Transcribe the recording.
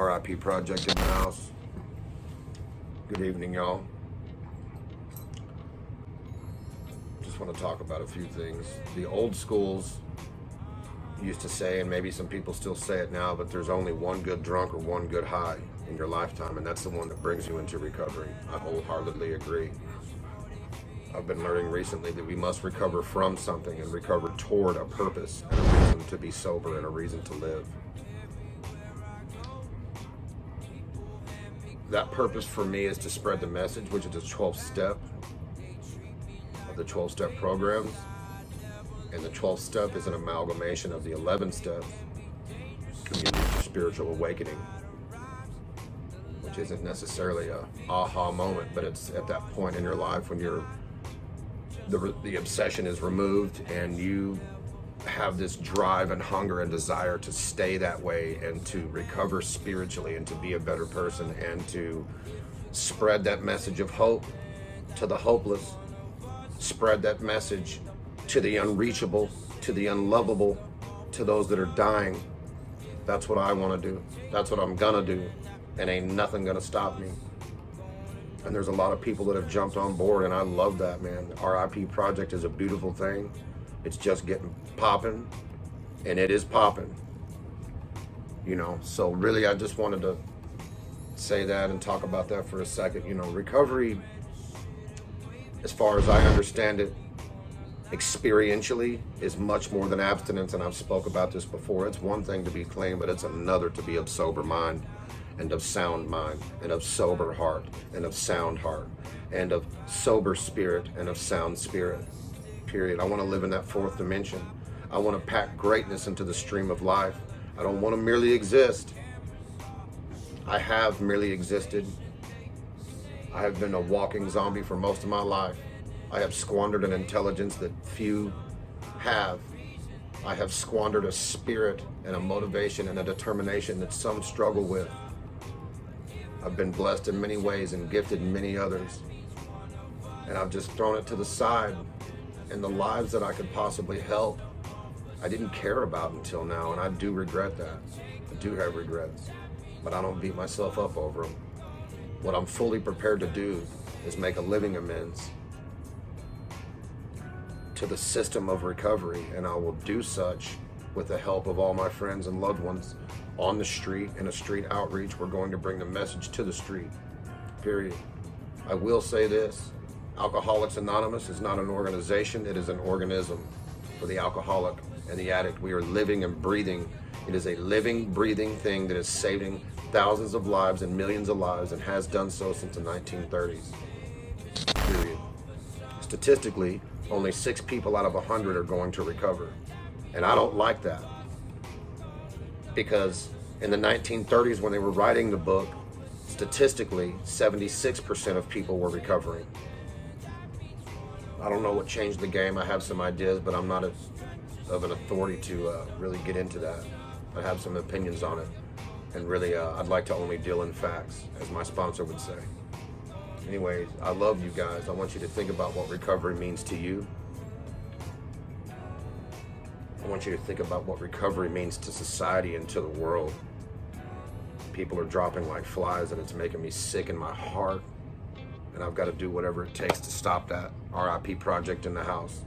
R.I.P. Project in the house. Good evening, y'all. Just want to talk about a few things. The old schools used to say, and maybe some people still say it now, but there's only one good drunk or one good high in your lifetime, and that's the one that brings you into recovery. I wholeheartedly agree. I've been learning recently that we must recover from something and recover toward a purpose and a reason to be sober and a reason to live. That purpose for me is to spread the message, which is the 12th step of the 12-step programs. And the 12th step is an amalgamation of the 11 steps when you reach your spiritual awakening, which isn't necessarily a aha moment, but it's at that point in your life when the obsession is removed and you have this drive and hunger and desire to stay that way and to recover spiritually and to be a better person and to spread that message of hope to the hopeless, spread that message to the unreachable, to the unlovable, to those that are dying. That's what I want to do. That's what I'm gonna do, and ain't nothing gonna stop me. And there's a lot of people that have jumped on board, and I love that, man. The R.I.P. Project is a beautiful thing. It's just getting popping, and it is popping. You know, so really I just wanted to say that and talk about that for a second. You know, recovery, as far as I understand it, experientially is much more than abstinence, and I've spoke about this before. It's one thing to be clean, but it's another to be of sober mind and of sound mind and of sober heart and of sound heart and of sober spirit and of sound spirit, period. I want to live in that fourth dimension. I want to pack greatness into the stream of life. I don't want to merely exist. I have merely existed. I have been a walking zombie for most of my life. I have squandered an intelligence that few have. I have squandered a spirit and a motivation and a determination that some struggle with. I've been blessed in many ways and gifted in many others. And I've just thrown it to the side. And the lives that I could possibly help, I didn't care about until now, and I do regret that. I do have regrets, but I don't beat myself up over them. What I'm fully prepared to do is make a living amends to the system of recovery, and I will do such with the help of all my friends and loved ones on the street, in a street outreach. We're going to bring the message to the street, period. I will say this, Alcoholics Anonymous is not an organization, it is an organism for the alcoholic and the addict. We are living and breathing. It is a living, breathing thing that is saving thousands of lives and millions of lives and has done so since the 1930s, period. Statistically, only 6 people out of 100 are going to recover. And I don't like that, because in the 1930s when they were writing the book, statistically 76% of people were recovering. I don't know what changed the game. I have some ideas, but I'm not of an authority to really get into that. I have some opinions on it, and really I'd like to only deal in facts, as my sponsor would say. Anyways, I love you guys. I want you to think about what recovery means to you. I want you to think about what recovery means to society and to the world. People are dropping like flies, and it's making me sick in my heart. And I've got to do whatever it takes to stop that. R.I.P. Project in the house.